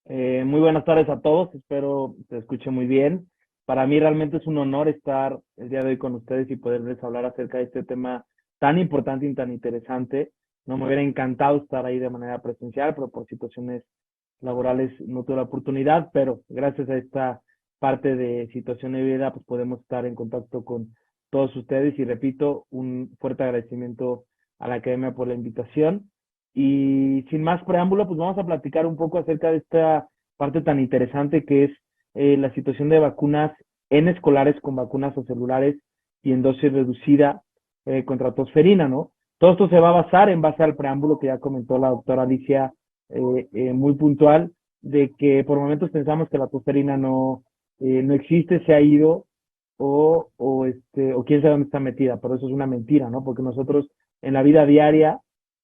Muy buenas tardes a todos, espero se escuche muy bien. Para mí realmente es un honor estar el día de hoy con ustedes y poderles hablar acerca de este tema tan importante y tan interesante. No me hubiera encantado estar ahí de manera presencial, pero por situaciones laborales no tuve la oportunidad, pero gracias a esta parte de situación de vida, pues podemos estar en contacto con todos ustedes y repito, un fuerte agradecimiento a la Academia por la invitación. Y sin más preámbulo, pues vamos a platicar un poco acerca de esta parte tan interesante que es la situación de vacunas en escolares con vacunas o celulares y en dosis reducida contra tosferina, ¿no? Todo esto se va a basar en base al preámbulo que ya comentó la doctora Alicia, muy puntual, de que por momentos pensamos que la tosferina no existe, se ha ido o quién sabe dónde está metida, pero eso es una mentira, ¿no? Porque nosotros en la vida diaria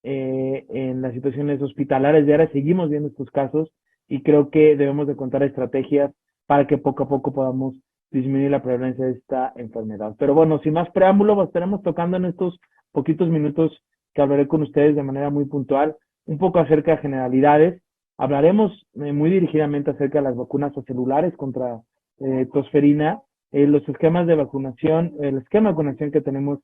en las situaciones hospitalarias diarias seguimos viendo estos casos y creo que debemos de contar estrategias para que poco a poco podamos disminuir la prevalencia de esta enfermedad. Pero bueno, sin más preámbulo, pues estaremos tocando en estos poquitos minutos que hablaré con ustedes de manera muy puntual, un poco acerca de generalidades. Hablaremos muy dirigidamente acerca de las vacunas celulares contra tosferina, los esquemas de vacunación, el esquema de vacunación que tenemos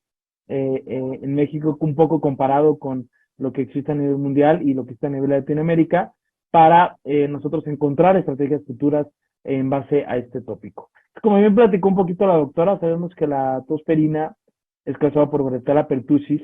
en México, un poco comparado con lo que existe a nivel mundial y lo que está a nivel de Latinoamérica, para nosotros encontrar estrategias futuras en base a este tópico. Como bien platicó un poquito la doctora, sabemos que la tosferina es causada por Bordetella pertussis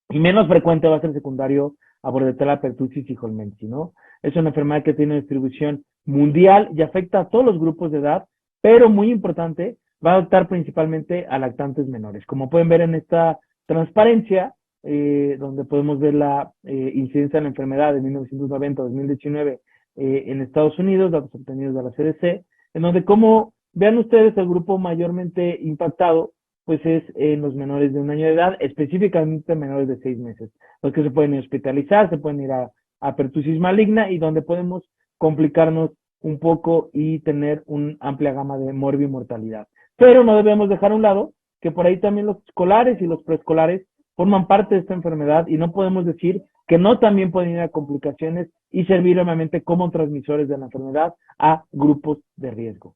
y menos frecuente va a ser secundario a Bordetella pertussis y Holmensi, ¿no? Es una enfermedad que tiene distribución mundial y afecta a todos los grupos de edad, pero muy importante, va a afectar principalmente a lactantes menores. Como pueden ver en esta transparencia, donde podemos ver la incidencia de la enfermedad de 1990 a 2019 en Estados Unidos, datos obtenidos de la CDC, en donde como vean ustedes el grupo mayormente impactado, pues es en los menores de 1 año de edad, específicamente menores de 6 meses, los que se pueden hospitalizar, se pueden ir a pertusis maligna y donde podemos complicarnos un poco y tener una amplia gama de morbimortalidad. Pero no debemos dejar a un lado que por ahí también los escolares y los preescolares forman parte de esta enfermedad y no podemos decir que no también pueden ir a complicaciones y servir obviamente como transmisores de la enfermedad a grupos de riesgo.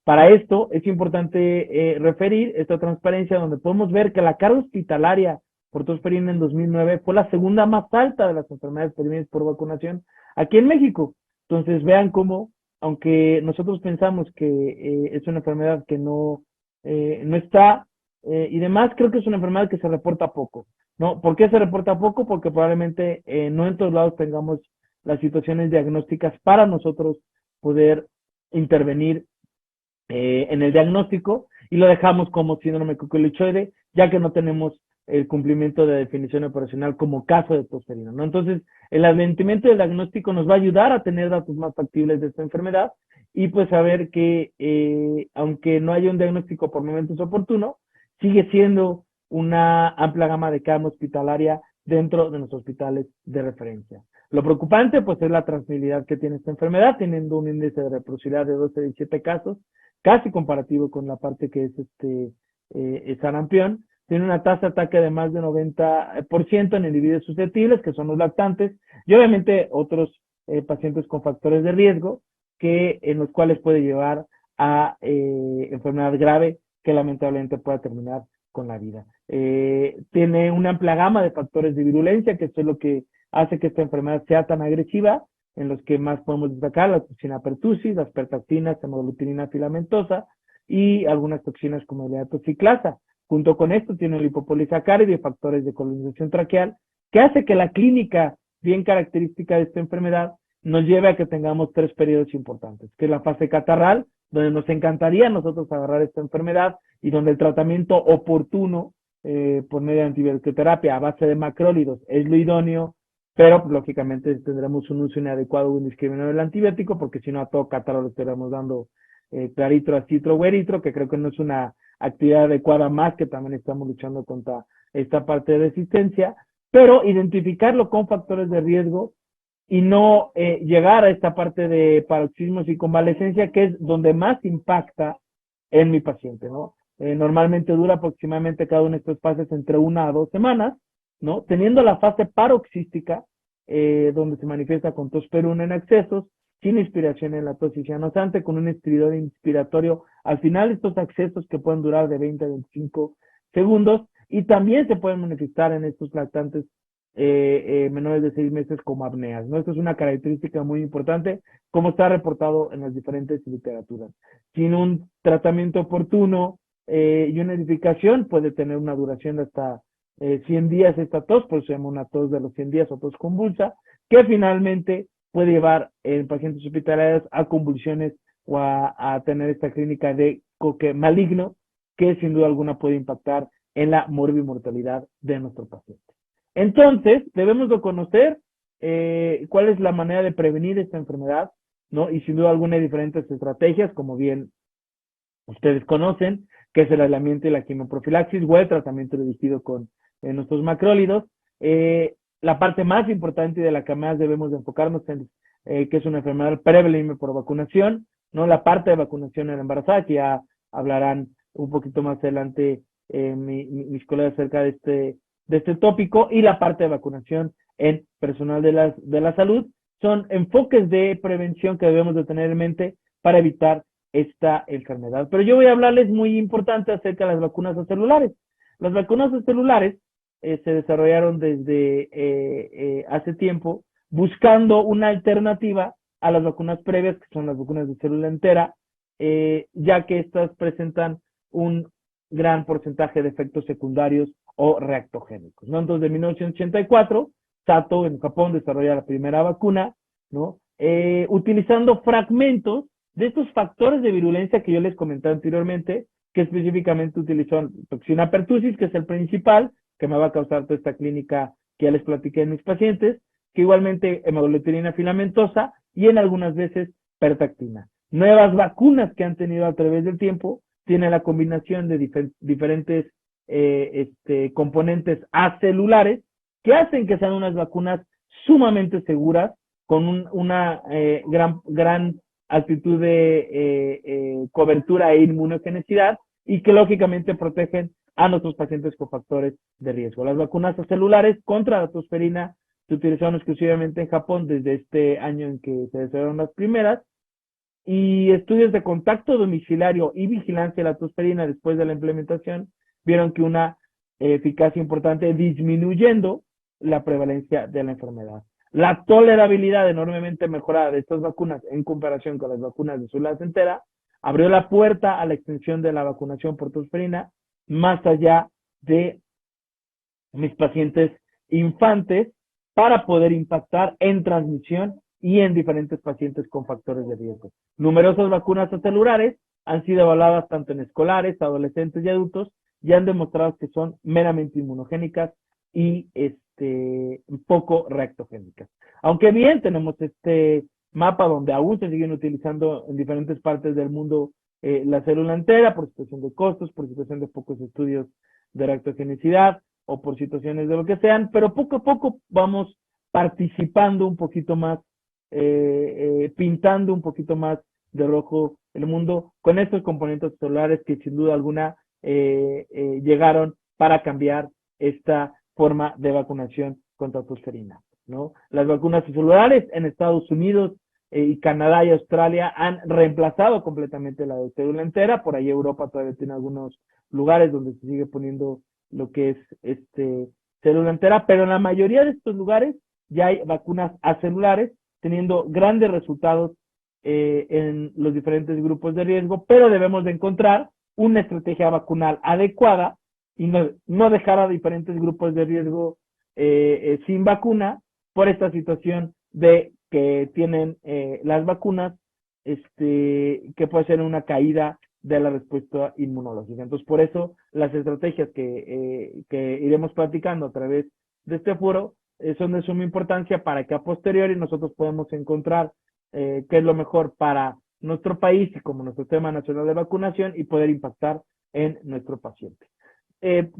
Para esto es importante referir esta transparencia donde podemos ver que la carga hospitalaria por tosferina en 2009 fue la segunda más alta de las enfermedades prevenidas por vacunación aquí en México. Entonces vean cómo, aunque nosotros pensamos que es una enfermedad que no está y demás, creo que es una enfermedad que se reporta poco, ¿no? ¿Por qué se reporta poco? Porque probablemente no en todos lados tengamos las situaciones diagnósticas para nosotros poder intervenir en el diagnóstico y lo dejamos como síndrome coqueluchoide, ya que no tenemos el cumplimiento de definición operacional como caso de tosferina, ¿no? Entonces, el advenimiento del diagnóstico nos va a ayudar a tener datos más factibles de esta enfermedad y pues saber que aunque no haya un diagnóstico por momentos oportuno, sigue siendo una amplia gama de cama hospitalaria dentro de nuestros hospitales de referencia. Lo preocupante, pues, es la transmisibilidad que tiene esta enfermedad, teniendo un índice de reproducibilidad de 12 a 17 casos, casi comparativo con la parte que es sarampión. Tiene una tasa de ataque de más de 90% en individuos susceptibles, que son los lactantes, y obviamente otros pacientes con factores de riesgo, en los cuales puede llevar a enfermedad grave que lamentablemente pueda terminar con la vida. Tiene una amplia gama de factores de virulencia, que esto es lo que hace que esta enfermedad sea tan agresiva, en los que más podemos destacar la toxina pertussis, las pertactinas, hemoglutinina filamentosa y algunas toxinas como la toxiclasa. Junto con esto tiene el lipopolisacárido y factores de colonización traqueal, que hace que la clínica bien característica de esta enfermedad nos lleve a que tengamos 3 periodos importantes, que es la fase catarral, donde nos encantaría a nosotros agarrar esta enfermedad y donde el tratamiento oportuno por medio de antibiótico-terapia a base de macrólidos es lo idóneo, pero pues, lógicamente tendremos un uso inadecuado o indiscriminado del antibiótico, porque si no a todo catarro le estaremos dando claritro, acitro o eritro, que creo que no es una actividad adecuada, más que también estamos luchando contra esta parte de resistencia, pero identificarlo con factores de riesgo y no llegar a esta parte de paroxismos y convalescencia, que es donde más impacta en mi paciente, ¿no? Normalmente dura aproximadamente cada uno de estos fases entre 1 a 2 semanas, ¿no? Teniendo la fase paroxística, donde se manifiesta con tos peruna en excesos, sin inspiración en la tos y cianoxante, con un estridor inspiratorio. Al final, estos accesos que pueden durar de 20 a 25 segundos y también se pueden manifestar en estos lactantes menores de 6 meses como apneas, ¿no? Esto es una característica muy importante, como está reportado en las diferentes literaturas. Sin un tratamiento oportuno y una edificación, puede tener una duración de hasta 100 días esta tos, por eso se llama una tos de los 100 días o tos convulsa, que finalmente puede llevar en pacientes hospitalarios a convulsiones o a tener esta clínica de coque maligno, que sin duda alguna puede impactar en la morbimortalidad de nuestro paciente. Entonces, debemos de conocer cuál es la manera de prevenir esta enfermedad, ¿no? Y sin duda alguna hay diferentes estrategias, como bien ustedes conocen, que es el aislamiento y la quimioprofilaxis o el tratamiento dirigido con nuestros macrólidos. La parte más importante de la que más debemos de enfocarnos en que es una enfermedad prevenible por vacunación, ¿no? La parte de vacunación en la embarazada, que ya hablarán un poquito más adelante mis colegas acerca de este tópico, y la parte de vacunación en personal de la salud, son enfoques de prevención que debemos de tener en mente para evitar esta enfermedad. Pero yo voy a hablarles muy importante acerca de las vacunas celulares. Las vacunas celulares se desarrollaron desde hace tiempo buscando una alternativa a las vacunas previas, que son las vacunas de célula entera, ya que estas presentan un gran porcentaje de efectos secundarios o reactogénicos, ¿no? Entonces, de 1984, Sato en Japón desarrolla la primera vacuna, ¿no? Utilizando fragmentos de estos factores de virulencia que yo les comenté anteriormente, que específicamente utilizó toxina pertussis, que es el principal, que me va a causar toda esta clínica que ya les platiqué en mis pacientes, que igualmente hemaglutinina filamentosa y en algunas veces pertactina. Nuevas vacunas que han tenido a través del tiempo tienen la combinación de diferentes componentes acelulares que hacen que sean unas vacunas sumamente seguras, con una gran altitud de cobertura e inmunogenicidad, y que lógicamente protegen a nuestros pacientes con factores de riesgo. Las vacunas celulares contra la tosferina se utilizaron exclusivamente en Japón desde este año en que se desarrollaron las primeras, y estudios de contacto domiciliario y vigilancia de la tosferina después de la implementación vieron que una eficacia importante disminuyendo la prevalencia de la enfermedad. La tolerabilidad enormemente mejorada de estas vacunas en comparación con las vacunas de células enteras abrió la puerta a la extensión de la vacunación por tosferina más allá de mis pacientes infantes, para poder impactar en transmisión y en diferentes pacientes con factores de riesgo. Numerosas vacunas celulares han sido evaluadas tanto en escolares, adolescentes y adultos, y han demostrado que son meramente inmunogénicas y poco reactogénicas. Aunque bien tenemos este mapa donde aún se siguen utilizando en diferentes partes del mundo la célula entera, por situación de costos, por situación de pocos estudios de reactogenicidad o por situaciones de lo que sean, pero poco a poco vamos participando un poquito más, pintando un poquito más de rojo el mundo con estos componentes celulares que sin duda alguna llegaron para cambiar esta forma de vacunación contra tosferina, ¿no? Las vacunas celulares en Estados Unidos y Canadá y Australia han reemplazado completamente la de célula entera. Por ahí Europa todavía tiene algunos lugares donde se sigue poniendo lo que es célula entera, pero en la mayoría de estos lugares ya hay vacunas acelulares teniendo grandes resultados en los diferentes grupos de riesgo, pero debemos de encontrar una estrategia vacunal adecuada y no dejar a diferentes grupos de riesgo sin vacuna por esta situación de que tienen las vacunas, que puede ser una caída de la respuesta inmunológica. Entonces, por eso las estrategias que iremos platicando a través de este foro son de suma importancia para que a posteriori nosotros podamos encontrar qué es lo mejor para nuestro país y como nuestro tema nacional de vacunación y poder impactar en nuestro paciente.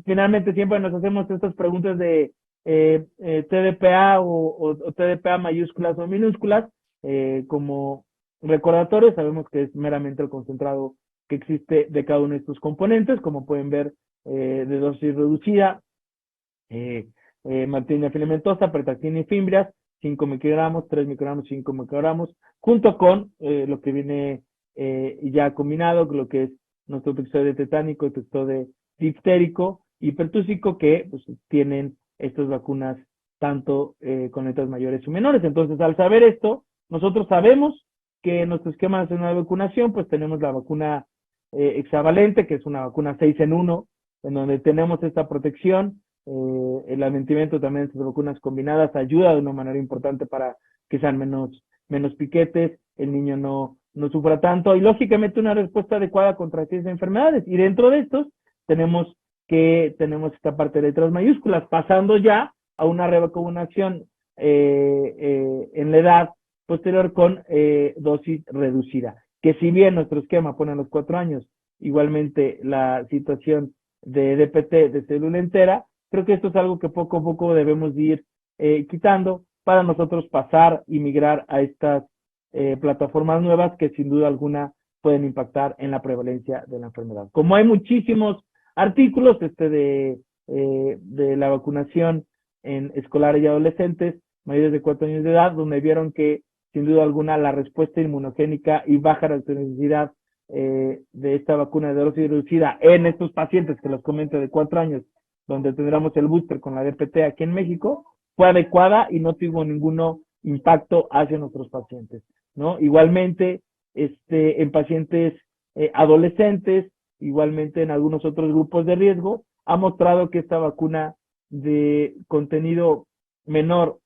Finalmente, siempre nos hacemos estas preguntas de TDPA o TDPA mayúsculas o minúsculas, como recordatorio. Sabemos que es meramente el concentrado que existe de cada uno de estos componentes, como pueden ver, de dosis reducida, maltina filamentosa, pertactina y fimbrias, 5 microgramos, 3 microgramos, 5 microgramos, junto con lo que viene ya combinado, lo que es nuestro toxoide tetánico, toxoide diftérico y pertúsico, que pues, tienen estas vacunas tanto con letras mayores y menores. Entonces, al saber esto, nosotros sabemos que en nuestro esquema nacional de vacunación, pues tenemos la vacuna hexavalente, que es una vacuna 6 en 1, en donde tenemos esta protección. El advenimiento también de estas vacunas combinadas ayuda de una manera importante para que sean menos piquetes, el niño no sufra tanto y lógicamente una respuesta adecuada contra estas enfermedades. Y dentro de estos tenemos esta parte de letras mayúsculas, pasando ya a una revacunación en la edad posterior con dosis reducida. Que si bien nuestro esquema pone a los 4 años igualmente la situación de DPT de célula entera, creo que esto es algo que poco a poco debemos ir quitando para nosotros pasar y migrar a estas plataformas nuevas que sin duda alguna pueden impactar en la prevalencia de la enfermedad. Como hay muchísimos artículos de la vacunación en escolares y adolescentes mayores de 4 años de edad, donde vieron que sin duda alguna la respuesta inmunogénica y baja reactividad de esta vacuna de dosis reducida en estos pacientes que les comento de 4 años, donde tendremos el booster con la DPT aquí en México, fue adecuada y no tuvo ningún impacto hacia nuestros pacientes, ¿no? Igualmente, en pacientes adolescentes, igualmente en algunos otros grupos de riesgo, ha mostrado que esta vacuna de contenido menor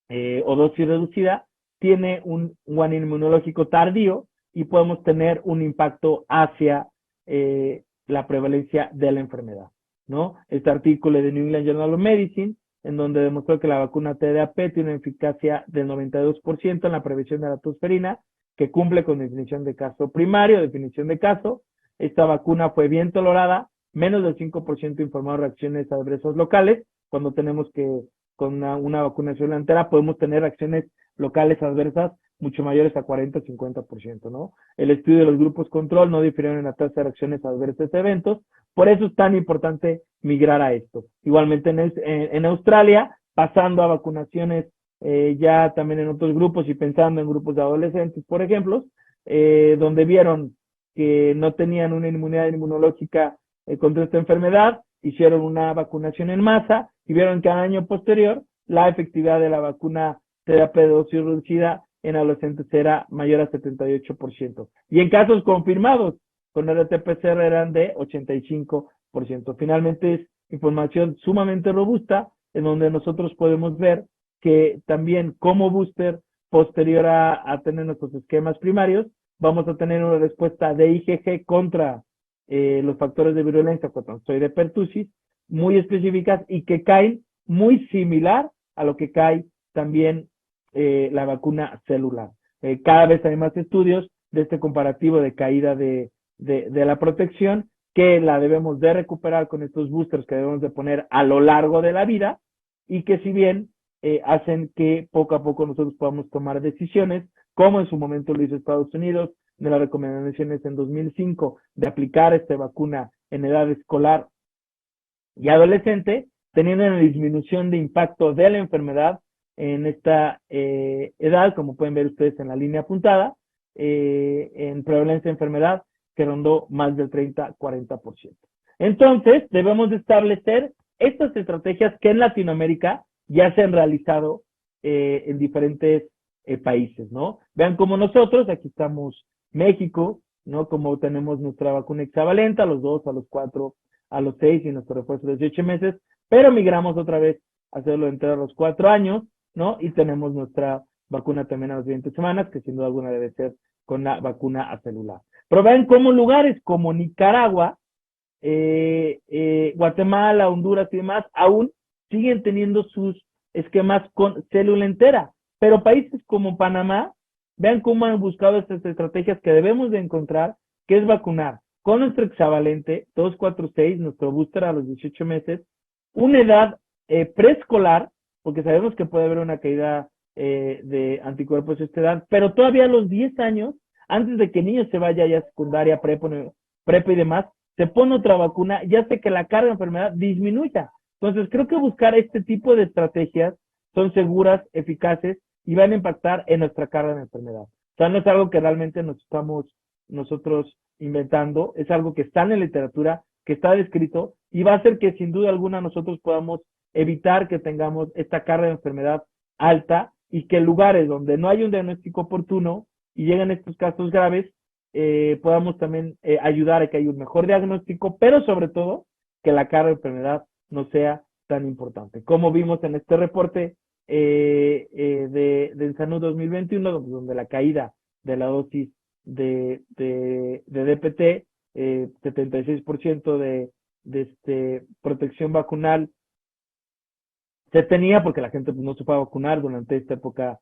o dosis reducida tiene un inmunológico tardío y podemos tener un impacto hacia la prevalencia de la enfermedad, ¿no? Este artículo de New England Journal of Medicine, en donde demostró que la vacuna TDAP tiene una eficacia del 92% en la prevención de la tosferina, que cumple con definición de caso primario, definición de caso. Esta vacuna fue bien tolerada, menos del 5% informado de reacciones adversas locales. Cuando tenemos que, con una vacunación entera, podemos tener reacciones locales adversas mucho mayores a 40 o 50%, ¿no? El estudio de los grupos control no difirieron en la tasa de reacciones adversas de eventos, por eso es tan importante migrar a esto. Igualmente en Australia, pasando a vacunaciones ya también en otros grupos y pensando en grupos de adolescentes, por ejemplo, donde vieron que no tenían una inmunidad inmunológica contra esta enfermedad, hicieron una vacunación en masa y vieron que al año posterior la efectividad de la vacuna terapia de dosis reducida en adolescentes era mayor a 78%. Y en casos confirmados con RT-PCR eran de 85%. Finalmente es información sumamente robusta en donde nosotros podemos ver que también como booster posterior a tener nuestros esquemas primarios, vamos a tener una respuesta de IgG contra los factores de virulencia con toxoide pertussis muy específicas y que caen muy similar a lo que cae también la vacuna celular. Cada vez hay más estudios de este comparativo de caída de la protección que la debemos de recuperar con estos boosters que debemos de poner a lo largo de la vida y que si bien hacen que poco a poco nosotros podamos tomar decisiones, como en su momento lo hizo Estados Unidos, de las recomendaciones en 2005 de aplicar esta vacuna en edad escolar y adolescente, teniendo una disminución de impacto de la enfermedad en esta edad, como pueden ver ustedes en la línea apuntada, en prevalencia de enfermedad que rondó más del 30-40%. Entonces, debemos de establecer estas estrategias que en Latinoamérica ya se han realizado en diferentes países, ¿no? Vean como nosotros, aquí estamos México, ¿no? Como tenemos nuestra vacuna hexavalente a los 2, a los 4, a los 6 y nuestro refuerzo de 18 meses, pero migramos otra vez a hacerlo entre los 4 años, ¿no? Y tenemos nuestra vacuna también a las 20 semanas, que sin duda alguna debe ser con la vacuna acelular. Pero vean cómo lugares como Nicaragua, Guatemala, Honduras y demás, aún siguen teniendo sus esquemas con célula entera. Pero países como Panamá, vean cómo han buscado estas estrategias que debemos de encontrar, que es vacunar con nuestro hexavalente 246, nuestro booster a los 18 meses, una edad preescolar, porque sabemos que puede haber una caída de anticuerpos a esta edad, pero todavía a los 10 años, antes de que el niño se vaya ya a secundaria, prepa y demás, se pone otra vacuna y hace que la carga de enfermedad disminuya. Entonces, creo que buscar este tipo de estrategias son seguras, eficaces y van a impactar en nuestra carga de enfermedad. O sea, no es algo que realmente nos estamos nosotros inventando, es algo que está en la literatura, que está descrito y va a hacer que sin duda alguna nosotros podamos evitar que tengamos esta carga de enfermedad alta y que en lugares donde no hay un diagnóstico oportuno y llegan estos casos graves, podamos también ayudar a que haya un mejor diagnóstico, pero sobre todo que la carga de enfermedad no sea tan importante. Como vimos en este reporte de Salud 2021, donde la caída de la dosis de DPT, 76% de protección vacunal se tenía porque la gente pues, no se fue a vacunar durante esta época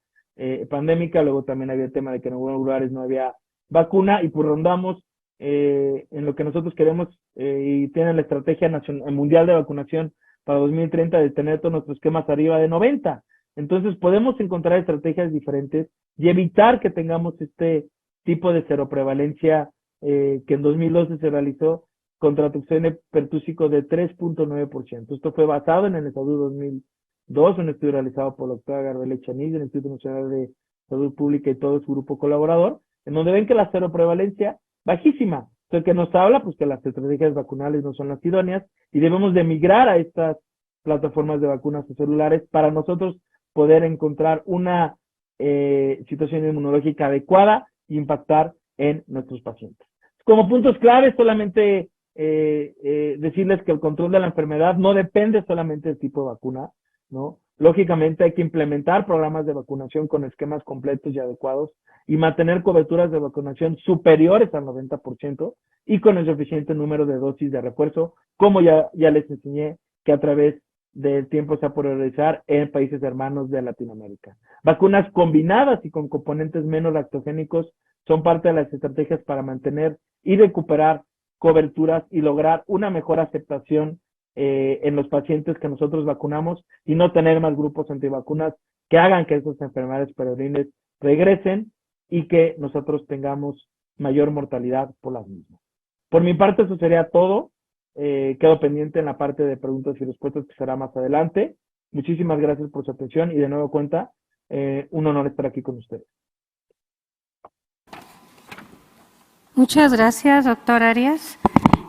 pandémica. Luego también había el tema de que en algunos lugares no había vacuna y pues rondamos en lo que nosotros queremos y tiene la estrategia nacional, mundial de vacunación para 2030 de tener todos nuestros esquemas arriba de 90. Entonces podemos encontrar estrategias diferentes y evitar que tengamos este tipo de seroprevalencia que en 2012 se realizó contra toxina pertussis de 3.9%. Esto fue basado en el Salud 2002, un estudio realizado por la doctora Gabriela Echaniz del Instituto Nacional de Salud Pública y todo su grupo colaborador, en donde ven que la seroprevalencia bajísima, lo que nos habla pues que las estrategias vacunales no son las idóneas y debemos de migrar a estas plataformas de vacunas celulares para nosotros poder encontrar una situación inmunológica adecuada e impactar en nuestros pacientes. Como puntos claves, solamente decirles que el control de la enfermedad no depende solamente del tipo de vacuna, ¿no? Lógicamente hay que implementar programas de vacunación con esquemas completos y adecuados y mantener coberturas de vacunación superiores al 90% y con el suficiente número de dosis de refuerzo, como ya les enseñé que a través del tiempo se ha podido realizar en países hermanos de Latinoamérica. Vacunas combinadas y con componentes menos lactogénicos son parte de las estrategias para mantener y recuperar coberturas y lograr una mejor aceptación en los pacientes que nosotros vacunamos y no tener más grupos antivacunas que hagan que esas enfermedades perennes regresen y que nosotros tengamos mayor mortalidad por las mismas. Por mi parte, eso sería todo. Quedo pendiente en la parte de preguntas y respuestas que será más adelante. Muchísimas gracias por su atención y de nuevo cuenta, un honor estar aquí con ustedes. Muchas gracias, doctor Arias.